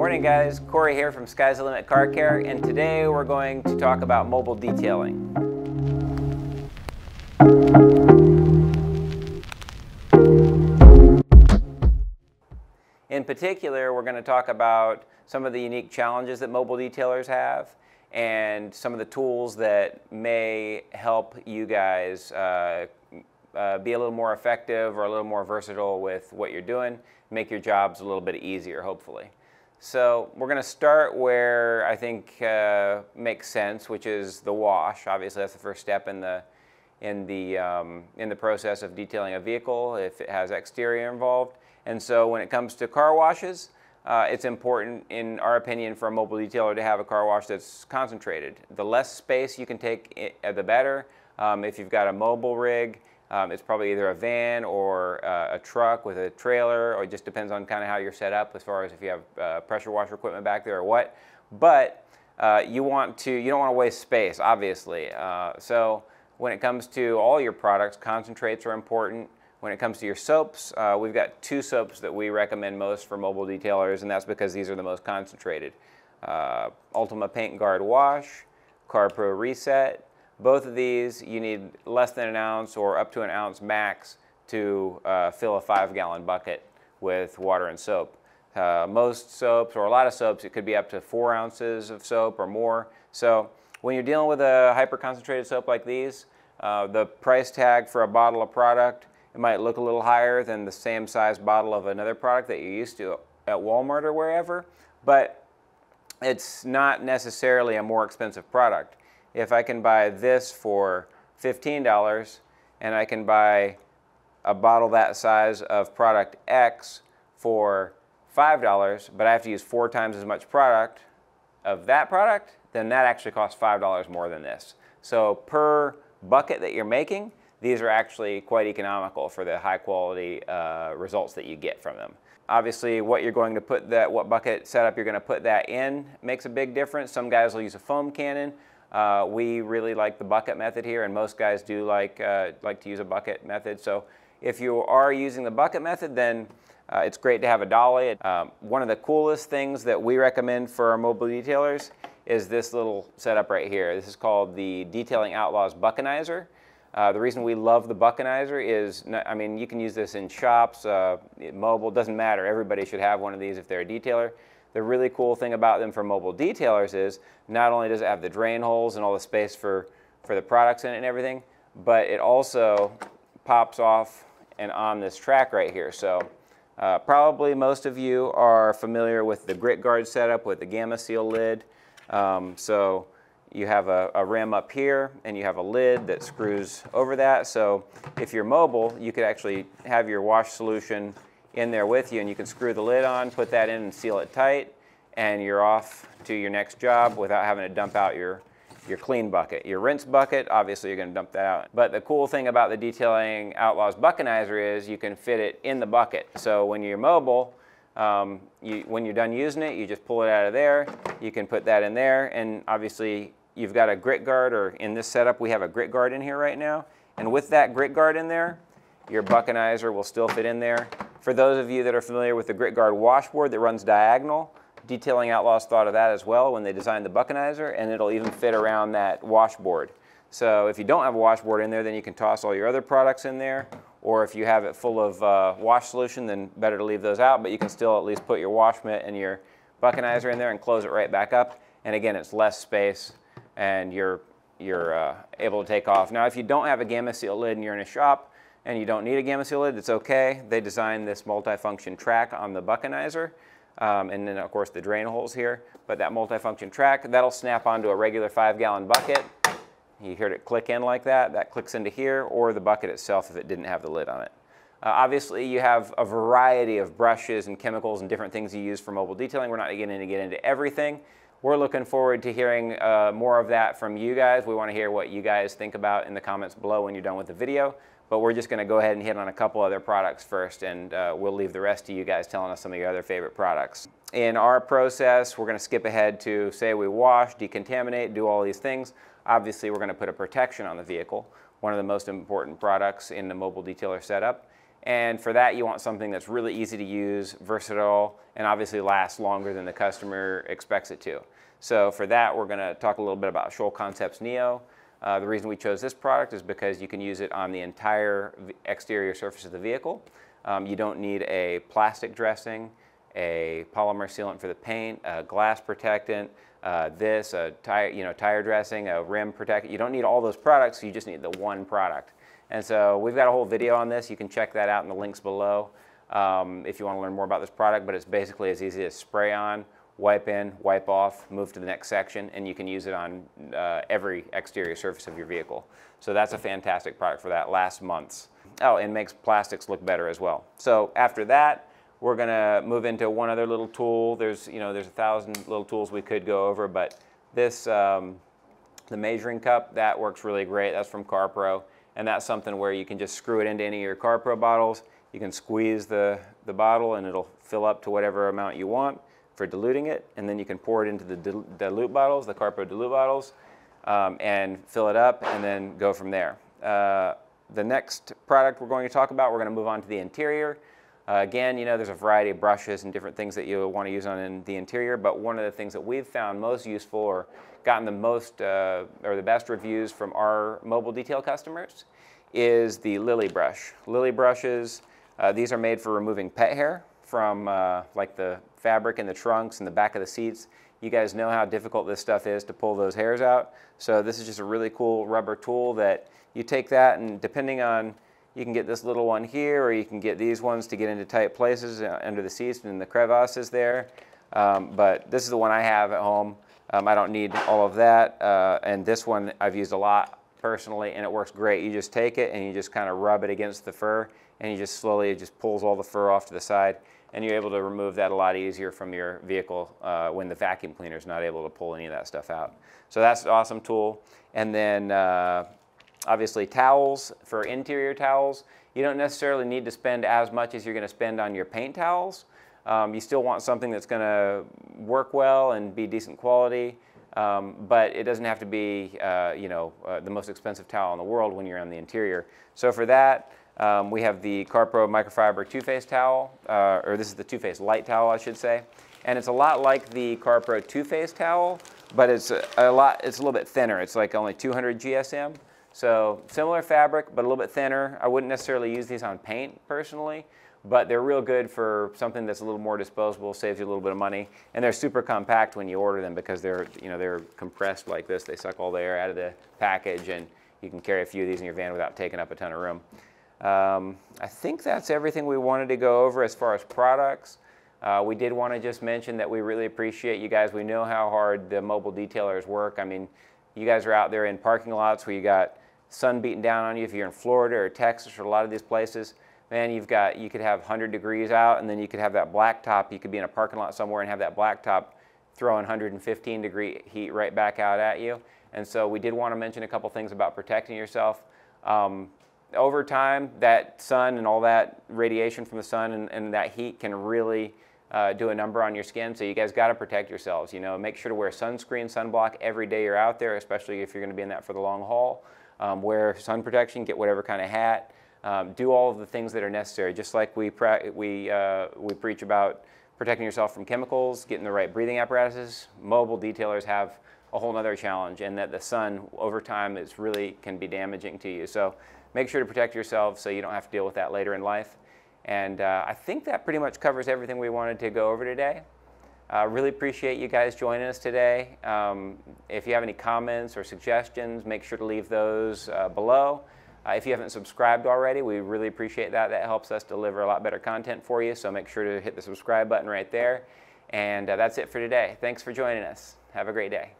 Morning guys, Corey here from Sky's the Limit Car Care, and today we're going to talk about mobile detailing. In particular, we're going to talk about some of the unique challenges that mobile detailers have and some of the tools that may help you guys be a little more effective or a little more versatile with what you're doing, make your jobs a little bit easier, hopefully. So we're going to start where I think makes sense, which is the wash. Obviously, that's the first step in the process of detailing a vehicle if it has exterior involved. And so when it comes to car washes, it's important, in our opinion, for a mobile detailer to have a car wash that's concentrated. The less space you can take, the better. If you've got a mobile rig, it's probably either a van or a truck with a trailer, or it just depends on kind of how you're set up as far as if you have pressure washer equipment back there or what. But you don't want to waste space, obviously. So when it comes to all your products, concentrates are important. When it comes to your soaps, we've got two soaps that we recommend most for mobile detailers, and that's because these are the most concentrated. Ultima Paint Guard Wash, CarPro Reset. Both of these, you need less than an ounce or up to an ounce max to fill a 5-gallon bucket with water and soap. Most soaps, or a lot of soaps, it could be up to 4 ounces of soap or more. So when you're dealing with a hyper-concentrated soap like these, the price tag for a bottle of product, it might look a little higher than the same size bottle of another product that you're used to at Walmart or wherever, but it's not necessarily a more expensive product. If I can buy this for $15 and I can buy a bottle that size of product X for $5, but I have to use 4 times as much product of that product, then that actually costs $5 more than this. So per bucket that you're making, these are actually quite economical for the high quality results that you get from them. Obviously, what you're going to put what bucket setup you're going to put that in makes a big difference. Some guys will use a foam cannon. We really like the bucket method here, and most guys do like to use a bucket method. So if you are using the bucket method, then it's great to have a dolly. One of the coolest things that we recommend for our mobile detailers is this little setup right here. This is called the Detailing Outlaws Buckenizer. The reason we love the Buckenizer is, I mean, you can use this in shops, mobile, doesn't matter. Everybody should have one of these if they're a detailer. The really cool thing about them for mobile detailers is not only does it have the drain holes and all the space for the products in it and everything, but it also pops off and on this track right here. So probably most of you are familiar with the grit guard setup with the Gamma Seal lid. So you have a rim up here and you have a lid that screws over that. So if you're mobile, you could actually have your wash solution in there with you, and you can screw the lid on, put that in and seal it tight, and you're off to your next job without having to dump out your clean bucket. Your rinse bucket, obviously you're going to dump that out. But the cool thing about the Detailing Outlaws Buckenizer is you can fit it in the bucket. So when you're mobile, when you're done using it, you just pull it out of there. You can put that in there, and obviously you've got a grit guard, or in this setup we have a grit guard in here right now. And with that grit guard in there, your Buckenizer will still fit in there. For those of you that are familiar with the grit guard washboard that runs diagonal, Detailing Outlaws thought of that as well when they designed the Buckenizer, and it'll even fit around that washboard. So if you don't have a washboard in there, then you can toss all your other products in there, or if you have it full of wash solution, then better to leave those out, but you can still at least put your wash mitt and your Buckenizer in there and close it right back up. And again, it's less space, and you're able to take off. Now, if you don't have a Gamma Seal lid and you're in a shop and you don't need a Gamma Seal lid, it's okay. They designed this multifunction track on the Buckenizer, and then of course the drain holes here. But that multifunction track, that'll snap onto a regular 5-gallon bucket. You heard it click in like that. That clicks into here, or the bucket itself if it didn't have the lid on it. Obviously, you have a variety of brushes and chemicals and different things you use for mobile detailing. We're not going to get into everything. We're looking forward to hearing more of that from you guys. We want to hear what you guys think about in the comments below when you're done with the video. But we're just going to go ahead and hit on a couple other products first, and we'll leave the rest to you guys telling us some of your other favorite products. In our process, we're going to skip ahead to, say, we wash, decontaminate, do all these things. Obviously, we're going to put a protection on the vehicle, one of the most important products in the mobile detailer setup. And for that, you want something that's really easy to use, versatile, and obviously lasts longer than the customer expects it to. So for that, we're going to talk a little bit about Scholl Concepts Neo. The reason we chose this product is because you can use it on the entire exterior surface of the vehicle. You don't need a plastic dressing, a polymer sealant for the paint, a glass protectant, a tire dressing, a rim protectant. You don't need all those products, you just need the one product. And so we've got a whole video on this. You can check that out in the links below if you want to learn more about this product, but it's basically as easy as spray on, wipe in, wipe off, move to the next section, and you can use it on every exterior surface of your vehicle. So that's a fantastic product for that. Lasts months. Oh, and makes plastics look better as well. So after that, we're going to move into one other little tool. There's 1,000 little tools we could go over, but this, the measuring cup, that works really great. That's from CarPro. And that's something where you can just screw it into any of your CarPro bottles. You can squeeze the bottle and it'll fill up to whatever amount you want for diluting it. And then you can pour it into the dilute bottles, the CarPro dilute bottles, and fill it up and then go from there. The next product we're going to talk about, we're going to move on to the interior. Again, there's a variety of brushes and different things that you want to use on the interior, but one of the things that we've found most useful or gotten the most or the best reviews from our mobile detail customers is the Lily brush. Lily brushes, these are made for removing pet hair from like the fabric in the trunks and the back of the seats. You guys know how difficult this stuff is to pull those hairs out. So this is just a really cool rubber tool that you take that, and depending on, you can get this little one here, or you can get these ones to get into tight places under the seats and the crevasses there. But this is the one I have at home. I don't need all of that. And this one I've used a lot personally, and it works great. You just take it and you just kind of rub it against the fur, and you just slowly, it just pulls all the fur off to the side, and you're able to remove that a lot easier from your vehicle when the vacuum cleaner is not able to pull any of that stuff out. So that's an awesome tool. And then obviously towels, for interior towels, you don't necessarily need to spend as much as you're going to spend on your paint towels. You still want something that's going to work well and be decent quality, but it doesn't have to be the most expensive towel in the world when you're on the interior. So for that, we have the CarPro Microfiber Two-Face towel, or this is the Two-Face Light towel, I should say. And it's a lot like the CarPro Two-Face towel, but it's a little bit thinner. It's like only 200 GSM. So similar fabric, but a little bit thinner. I wouldn't necessarily use these on paint personally, but they're real good for something that's a little more disposable, saves you a little bit of money. And they're super compact when you order them because they're compressed like this. They suck all the air out of the package, and you can carry a few of these in your van without taking up a ton of room. I think that's everything we wanted to go over as far as products. We did want to just mention that we really appreciate you guys. We know how hard the mobile detailers work. I mean, you guys are out there in parking lots where you got sun beating down on you. If you're in Florida or Texas or a lot of these places, man, you could have 100 degrees out, and then you could have that blacktop. You could be in a parking lot somewhere and have that blacktop throwing 115 degree heat right back out at you. And so we did want to mention a couple things about protecting yourself. Over time, that sun and all that radiation from the sun and that heat can really do a number on your skin. So you guys got to protect yourselves. Make sure to wear sunscreen, sunblock every day you're out there, especially if you're going to be in that for the long haul. Wear sun protection, get whatever kind of hat. Do all of the things that are necessary. Just like we preach about protecting yourself from chemicals, getting the right breathing apparatuses, mobile detailers have a whole other challenge, and that the sun over time can be damaging to you. So make sure to protect yourself so you don't have to deal with that later in life. And I think that pretty much covers everything we wanted to go over today. Really appreciate you guys joining us today. If you have any comments or suggestions, make sure to leave those below. If you haven't subscribed already, we really appreciate that. That helps us deliver a lot better content for you, so make sure to hit the subscribe button right there. And that's it for today. Thanks for joining us. Have a great day.